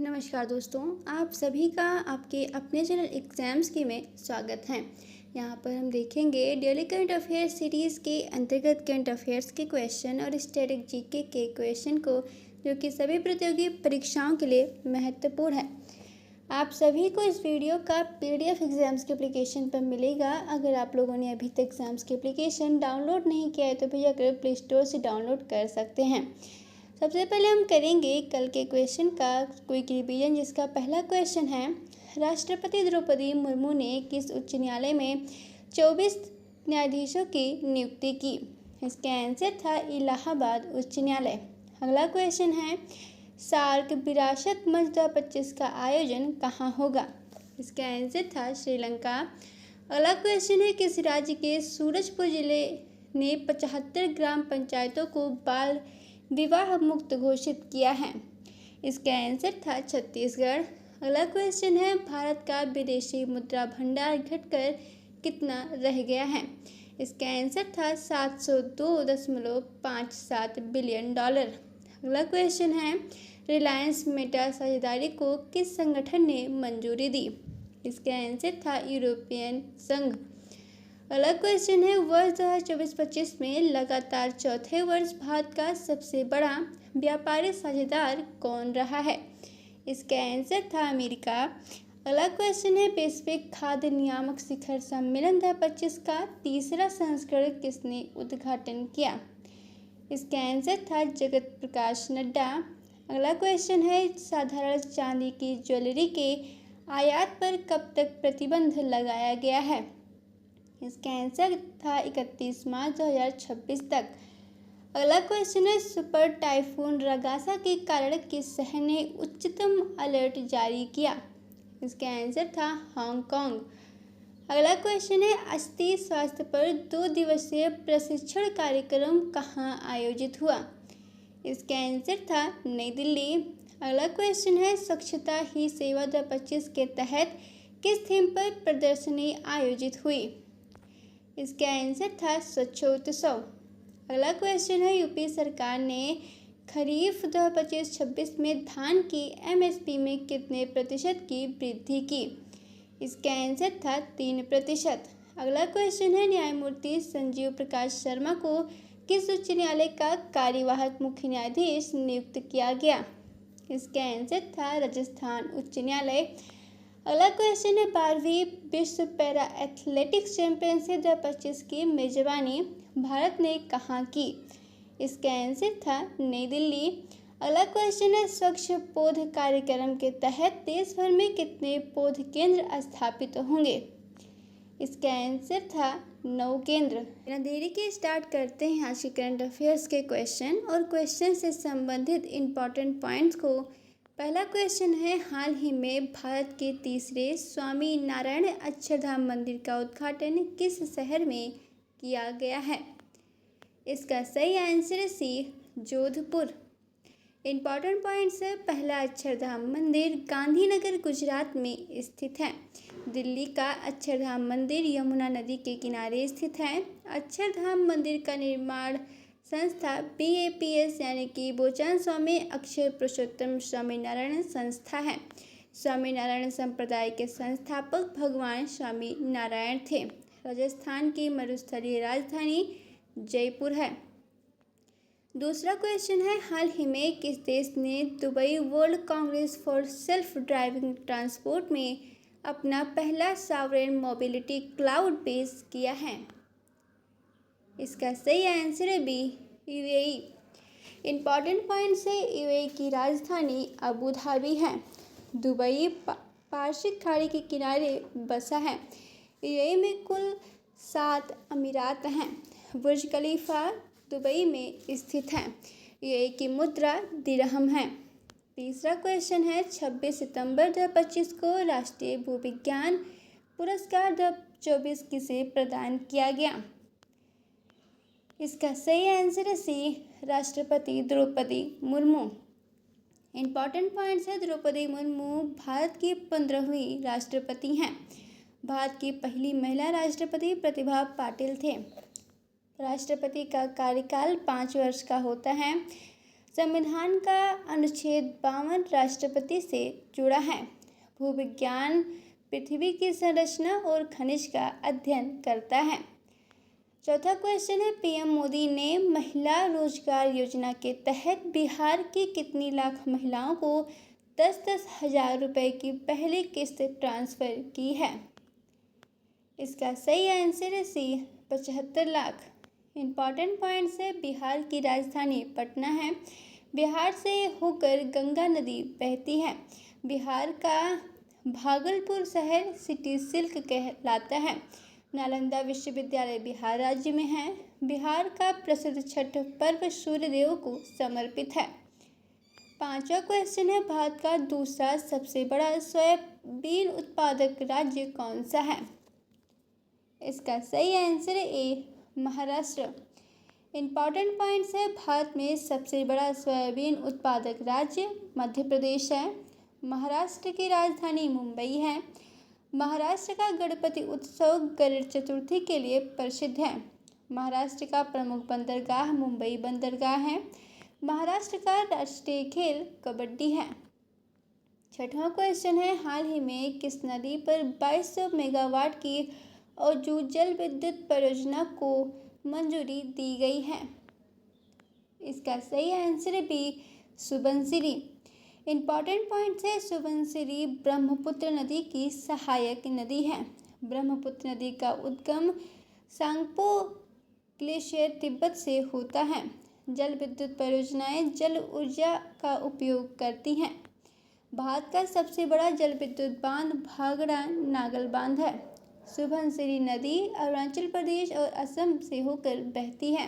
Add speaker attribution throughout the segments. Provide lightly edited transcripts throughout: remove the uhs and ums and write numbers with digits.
Speaker 1: नमस्कार दोस्तों, आप सभी का आपके अपने चैनल एग्ज़ाम्स की में स्वागत है। यहाँ पर हम देखेंगे डेली करंट अफेयर्स सीरीज़ के अंतर्गत करंट अफेयर्स के क्वेश्चन और स्टैटिक जीके के क्वेश्चन को, जो कि सभी प्रतियोगी परीक्षाओं के लिए महत्वपूर्ण है। आप सभी को इस वीडियो का PDF एग्ज़ाम्स के एप्लीकेशन पर मिलेगा। अगर आप लोगों ने अभी तक एग्ज़ाम्स की एप्लीकेशन डाउनलोड नहीं किया है तो भैया कर प्ले स्टोर से डाउनलोड कर सकते हैं। सबसे पहले हम करेंगे कल के क्वेश्चन का क्विक रिवीजन, जिसका पहला क्वेश्चन है, राष्ट्रपति द्रौपदी मुर्मू ने किस उच्च न्यायालय में 24 न्यायाधीशों की नियुक्ति की? इसका आंसर था इलाहाबाद उच्च न्यायालय। अगला क्वेश्चन है, सार्क विरासत मंच 2025 का आयोजन कहाँ होगा? इसका आंसर था श्रीलंका। अगला क्वेश्चन है, किस राज्य के सूरजपुर जिले ने 75 ग्राम पंचायतों को बाल विवाह मुक्त घोषित किया है? इसका आंसर था छत्तीसगढ़। अगला क्वेश्चन है, भारत का विदेशी मुद्रा भंडार घटकर कितना रह गया है? इसका आंसर था $702.57 बिलियन। अगला क्वेश्चन है, रिलायंस मेटा साझेदारी को किस संगठन ने मंजूरी दी? इसका आंसर था यूरोपियन संघ। अगला क्वेश्चन है, वर्ष 2024-25 में लगातार चौथे वर्ष भारत का सबसे बड़ा व्यापारिक साझेदार कौन रहा है? इसका आंसर था अमेरिका। अगला क्वेश्चन है, वैश्विक खाद्य नियामक शिखर सम्मेलन 2025 का तीसरा संस्करण किसने उद्घाटन किया? इसका आंसर था जगत प्रकाश नड्डा। अगला क्वेश्चन है, साधारण चांदी की ज्वेलरी के आयात पर कब तक प्रतिबंध लगाया गया है? इसका आंसर था 31 मार्च 2026 तक। अगला क्वेश्चन है, सुपर टाइफून रगासा के कारण किस शहर ने उच्चतम अलर्ट जारी किया? इसका आंसर था हांगकांग। अगला क्वेश्चन है, अस्थि स्वास्थ्य पर 2 दिवसीय प्रशिक्षण कार्यक्रम कहाँ आयोजित हुआ? इसका आंसर था नई दिल्ली। अगला क्वेश्चन है, स्वच्छता ही सेवा 2025 के तहत किस थीम पर प्रदर्शनी आयोजित हुई? इसका आंसर था स्वच्छोत्सव। अगला क्वेश्चन है, यूपी सरकार ने खरीफ 2025-26 में धान की MSP में कितने प्रतिशत की वृद्धि की? इसका आंसर था 3%। अगला क्वेश्चन है, न्यायमूर्ति संजीव प्रकाश शर्मा को किस उच्च न्यायालय का कार्यवाहक मुख्य न्यायाधीश नियुक्त किया गया? इसका आंसर था राजस्थान उच्च न्यायालय। अगला क्वेश्चन है, 12वीं विश्व पैरा एथलेटिक्स चैंपियनशिप 2025 की मेजबानी भारत ने कहाँ की? इसका आंसर था नई दिल्ली। अगला क्वेश्चन है, स्वच्छ पौध कार्यक्रम के तहत देश भर में कितने पौध केंद्र स्थापित होंगे? इसका आंसर था 9 केंद्र। बिना देरी के स्टार्ट करते हैं आज के करंट अफेयर्स के क्वेश्चन और क्वेश्चन से संबंधित इम्पॉर्टेंट पॉइंट्स को। पहला क्वेश्चन है, हाल ही में भारत के तीसरे स्वामी नारायण अक्षरधाम मंदिर का उद्घाटन किस शहर में किया गया है? इसका सही आंसर है सी, जोधपुर। इम्पॉर्टेंट पॉइंट्स है, पहला अक्षरधाम मंदिर गांधीनगर गुजरात में स्थित है। दिल्ली का अक्षरधाम मंदिर यमुना नदी के किनारे स्थित है। अक्षरधाम मंदिर का निर्माण संस्था BAPS यानी कि बोचान स्वामी अक्षर पुरुषोत्तम स्वामीनारायण संस्था है। स्वामीनारायण संप्रदाय के संस्थापक भगवान स्वामी नारायण थे। राजस्थान की मरुस्थलीय राजधानी जयपुर है। दूसरा क्वेश्चन है, हाल ही में किस देश ने Dubai world Congress for self driving transport में अपना पहला सॉवरेन मोबिलिटी क्लाउड बेस किया है? इसका सही आंसर है बी, UAE। इम्पॉर्टेंट पॉइंट्स है, UAE की राजधानी अबू धाबी है। दुबई पारसिक खाड़ी के किनारे बसा है। UAE में कुल 7 अमीरात हैं। बुर्ज खलीफा दुबई में स्थित है। UAE की मुद्रा दिरहम है। तीसरा क्वेश्चन है, 26 सितंबर 2025 को राष्ट्रीय भूविज्ञान पुरस्कार 2024 किसे प्रदान किया गया? इसका सही आंसर है सी, राष्ट्रपति द्रौपदी मुर्मू। इम्पॉर्टेंट पॉइंट्स है, द्रौपदी मुर्मू भारत की 15वीं राष्ट्रपति हैं। भारत की पहली महिला राष्ट्रपति प्रतिभा पाटिल थे। राष्ट्रपति का कार्यकाल 5 वर्ष का होता है। संविधान का अनुच्छेद 52 राष्ट्रपति से जुड़ा है। भूविज्ञान पृथ्वी की संरचना और खनिज का अध्ययन करता है। चौथा क्वेश्चन है, पीएम मोदी ने महिला रोजगार योजना के तहत बिहार की कितनी लाख महिलाओं को 10-10 हज़ार रुपये की पहली किस्त ट्रांसफ़र की है? इसका सही आंसर है सी, 75 लाख। इम्पॉर्टेंट पॉइंट्स है, बिहार की राजधानी पटना है। बिहार से होकर गंगा नदी बहती है। बिहार का भागलपुर शहर सिटी सिल्क कहलाता है। नालंदा विश्वविद्यालय बिहार राज्य में है। बिहार का प्रसिद्ध छठ पर्व सूर्य देव को समर्पित है। पांचवा क्वेश्चन है, भारत का दूसरा सबसे बड़ा सोयाबीन उत्पादक राज्य कौन सा है? इसका सही आंसर है ए, महाराष्ट्र। इम्पॉर्टेंट पॉइंट्स है, भारत में सबसे बड़ा सोयाबीन उत्पादक राज्य मध्य प्रदेश है। महाराष्ट्र की राजधानी मुंबई है। महाराष्ट्र का गणपति उत्सव गणेश चतुर्थी के लिए प्रसिद्ध है। महाराष्ट्र का प्रमुख बंदरगाह मुंबई बंदरगाह है। महाराष्ट्र का राष्ट्रीय खेल कबड्डी है। छठवां क्वेश्चन है, हाल ही में किस नदी पर 2200 मेगावाट की औजू जल विद्युत परियोजना को मंजूरी दी गई है? इसका सही आंसर है बी, सुबनसिरी। इम्पॉर्टेंट पॉइंट्स है, सुबनसिरी ब्रह्मपुत्र नदी की सहायक नदी है। ब्रह्मपुत्र नदी का उद्गम सांगपो ग्लेशियर तिब्बत से होता है। जल विद्युत परियोजनाएं जल ऊर्जा का उपयोग करती हैं। भारत का सबसे बड़ा जल विद्युत बांध भाखड़ा नागल बांध है। सुबनसिरी नदी अरुणाचल प्रदेश और असम से होकर बहती है।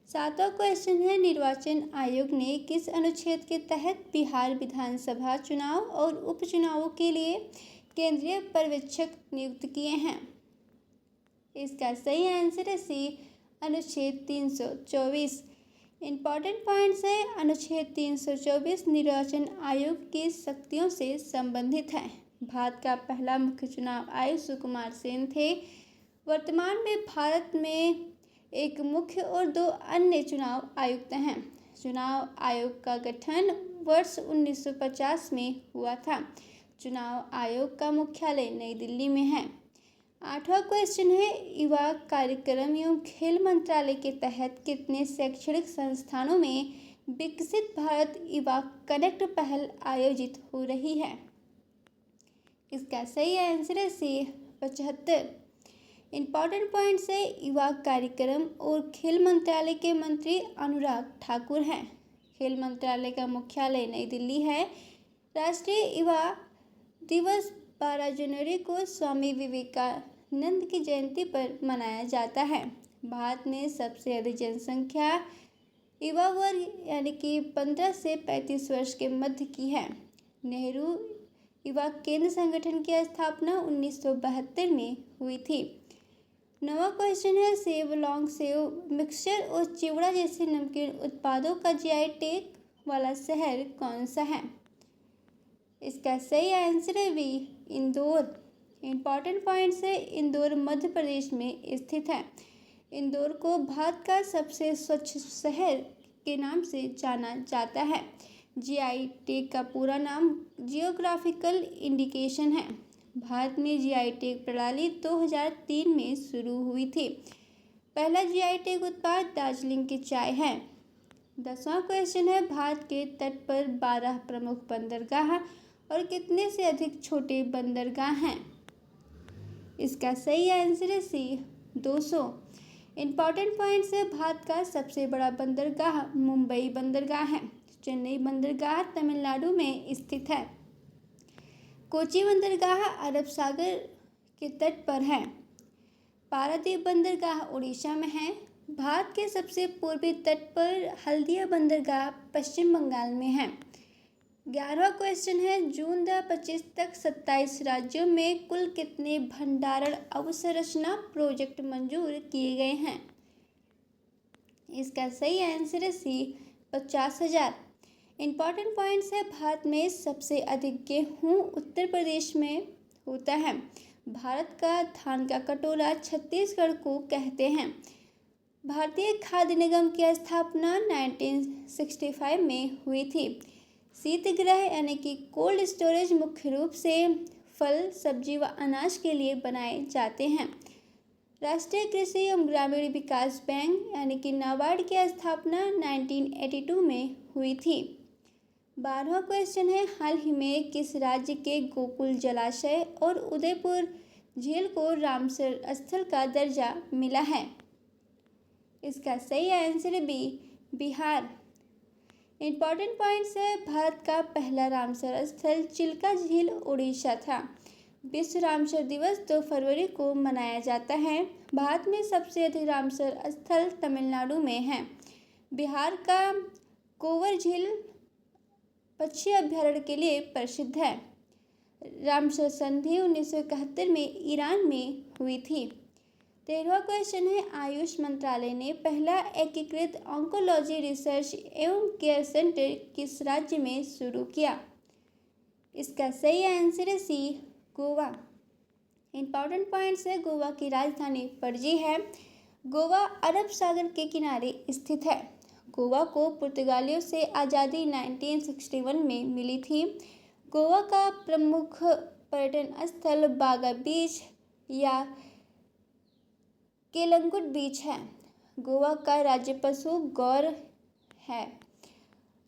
Speaker 1: सातवां क्वेश्चन है, निर्वाचन आयोग ने किस अनुच्छेद के तहत बिहार विधानसभा चुनाव और उपचुनावों के लिए केंद्रीय पर्यवेक्षक नियुक्त किए हैं? इसका सही आंसर है सी, अनुच्छेद 324। इम्पॉर्टेंट पॉइंट्स है, अनुच्छेद 324 निर्वाचन आयोग की शक्तियों से संबंधित है। भारत का पहला मुख्य चुनाव आयुक्त सुकुमार सेन थे। वर्तमान में भारत में एक मुख्य और 2 अन्य चुनाव आयुक्त हैं। चुनाव आयोग का गठन वर्ष 1950 में हुआ था। चुनाव आयोग का मुख्यालय नई दिल्ली में है। आठवां क्वेश्चन है, युवा कार्यक्रम एवं खेल मंत्रालय के तहत कितने शैक्षणिक संस्थानों में विकसित भारत युवा कनेक्ट पहल आयोजित हो रही है? इसका सही आंसर है सी, 75। इम्पॉर्टेंट पॉइंट्स है, युवा कार्यक्रम और खेल मंत्रालय के मंत्री अनुराग ठाकुर हैं। खेल मंत्रालय का मुख्यालय नई दिल्ली है। राष्ट्रीय युवा दिवस 12 जनवरी को स्वामी विवेकानंद की जयंती पर मनाया जाता है। भारत में सबसे अधिक जनसंख्या युवा वर्ग यानी कि 15 से 35 वर्ष के मध्य की है। नेहरू युवा केंद्र संगठन की स्थापना 1972 में हुई थी। नवा क्वेश्चन है, सेव लॉन्ग सेव मिक्सचर और चिवड़ा जैसे नमकीन उत्पादों का जीआई टैग वाला शहर कौन सा है? इसका सही आंसर है बी, इंदौर। इम्पॉर्टेंट पॉइंट्स है, इंदौर मध्य प्रदेश में स्थित है। इंदौर को भारत का सबसे स्वच्छ शहर के नाम से जाना जाता है। जीआई टैग का पूरा नाम जियोग्राफिकल इंडिकेशन है। भारत में जीआई टैग प्रणाली 2003 में शुरू हुई थी। पहला जीआई टैग उत्पाद दार्जिलिंग की चाय है। 10वां क्वेश्चन है, भारत के तट पर 12 प्रमुख बंदरगाह और कितने से अधिक छोटे बंदरगाह हैं? इसका सही आंसर है सी, 200। इम्पॉर्टेंट पॉइंट्स है, भारत का सबसे बड़ा बंदरगाह मुंबई बंदरगाह है। चेन्नई बंदरगाह तमिलनाडु में स्थित है। कोची बंदरगाह अरब सागर के तट पर है। पारादीप बंदरगाह उड़ीसा में है। भारत के सबसे पूर्वी तट पर हल्दिया बंदरगाह पश्चिम बंगाल में है। 11वां क्वेश्चन है, जून 2025 तक 27 राज्यों में कुल कितने भंडारण अवसंरचना प्रोजेक्ट मंजूर किए गए हैं? इसका सही आंसर है सी, 50,000। इम्पॉर्टेंट पॉइंट्स है, भारत में सबसे अधिक गेहूँ उत्तर प्रदेश में होता है। भारत का धान का कटोरा छत्तीसगढ़ को कहते हैं। भारतीय खाद्य निगम की स्थापना 1965 में हुई थी। शीतगृह यानी कि कोल्ड स्टोरेज मुख्य रूप से फल, सब्जी व अनाज के लिए बनाए जाते हैं। राष्ट्रीय कृषि एवं ग्रामीण विकास बैंक यानी कि नाबार्ड की स्थापना 1982 में हुई थी। 12वां क्वेश्चन है, हाल ही में किस राज्य के गोकुल जलाशय और उदयपुर झील को रामसर स्थल का दर्जा मिला है? इसका सही आंसर है बी, बिहार। इम्पॉर्टेंट पॉइंट्स है, भारत का पहला रामसर स्थल चिल्का झील उड़ीसा था। विश्व रामसर दिवस 2 फरवरी को मनाया जाता है। भारत में सबसे अधिक रामसर स्थल तमिलनाडु में है। बिहार का कोवर झील पक्षी अभ्यारण्य के लिए प्रसिद्ध है। रामसर संधि 1971 में ईरान में हुई थी। 13वां क्वेश्चन है, आयुष मंत्रालय ने पहला एकीकृत ऑन्कोलॉजी रिसर्च एवं केयर सेंटर किस राज्य में शुरू किया? इसका सही आंसर है सी, गोवा। इंपॉर्टेंट पॉइंट्स है, गोवा की राजधानी पणजी है। गोवा अरब सागर के किनारे स्थित है। गोवा को पुर्तगालियों से आज़ादी 1961 में मिली थी। गोवा का प्रमुख पर्यटन स्थल बागा बीच या केलंगुट बीच है। गोवा का राज्य पशु गौर है।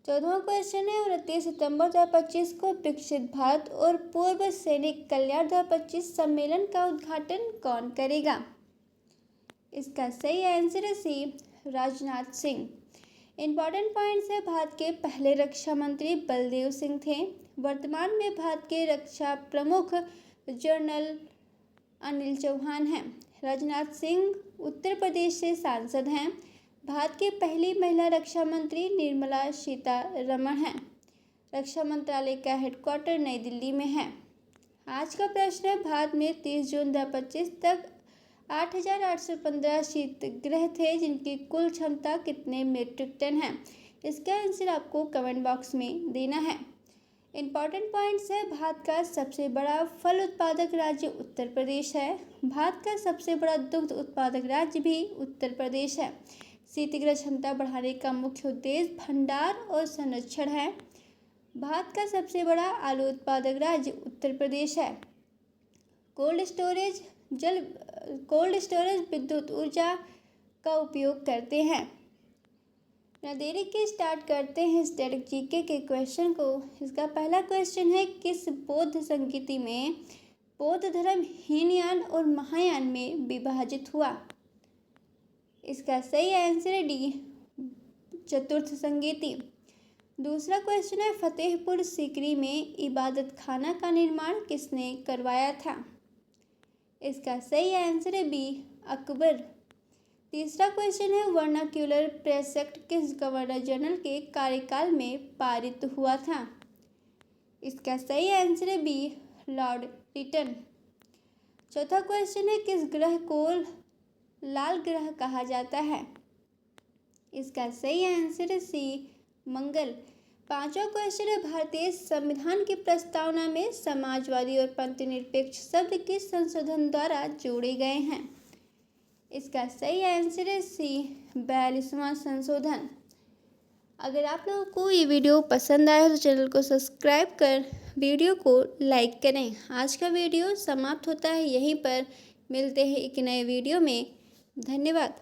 Speaker 1: 14वां क्वेश्चन है, 29 सितंबर 2025 को विकसित भारत और पूर्व सैनिक कल्याण 2025 सम्मेलन का उद्घाटन कौन करेगा? इसका सही आंसर है सी, राजनाथ सिंह। इम्पॉर्टेंट पॉइंट्स है, भारत के पहले रक्षा मंत्री बलदेव सिंह थे। वर्तमान में भारत के रक्षा प्रमुख जनरल अनिल चौहान हैं। राजनाथ सिंह उत्तर प्रदेश से सांसद हैं। भारत की पहली महिला रक्षा मंत्री निर्मला सीतारमण हैं। रक्षा मंत्रालय का हेडक्वार्टर नई दिल्ली में है। आज का प्रश्न है, भारत में 30 जून 2025 तक 8,815 शीतगृह थे, जिनकी कुल क्षमता कितने मीट्रिक टन है? इसका आंसर आपको कमेंट बॉक्स में देना है। इम्पॉर्टेंट पॉइंट्स है, भारत का सबसे बड़ा फल उत्पादक राज्य उत्तर प्रदेश है। भारत का सबसे बड़ा दुग्ध उत्पादक राज्य भी उत्तर प्रदेश है। शीतगृह क्षमता बढ़ाने का मुख्य उद्देश्य भंडार और संरक्षण है। भारत का सबसे बड़ा आलू उत्पादक राज्य उत्तर प्रदेश है। कोल्ड स्टोरेज विद्युत ऊर्जा का उपयोग करते हैं। ना देरी के स्टार्ट करते हैं स्टैटिक जीके के क्वेश्चन को। इसका पहला क्वेश्चन है, किस बौद्ध संस्कृति में बौद्ध धर्म हीनयान और महायान में विभाजित हुआ? इसका सही आंसर है डी, चतुर्थ संगीति। दूसरा क्वेश्चन है, फतेहपुर सीकरी में इबादत खाना का निर्माण किसने करवाया था? इसका सही आंसर है बी, अकबर। तीसरा क्वेश्चन है, वर्नाक्यूलर प्रेस एक्ट किस गवर्नर जनरल के कार्यकाल में पारित हुआ था? इसका सही आंसर है बी, लॉर्ड रिटन। चौथा क्वेश्चन है, किस ग्रह को लाल ग्रह कहा जाता है? इसका सही आंसर है सी, मंगल। पांचवा क्वेश्चन है, भारतीय संविधान की प्रस्तावना में समाजवादी और पंथनिरपेक्ष शब्द किस संशोधन द्वारा जोड़े गए हैं? इसका सही आंसर है सी, 42वां संशोधन। अगर आप लोगों को ये वीडियो पसंद आया तो चैनल को सब्सक्राइब कर वीडियो को लाइक करें। आज का वीडियो समाप्त होता है यहीं पर। मिलते हैं एक नए वीडियो में। धन्यवाद।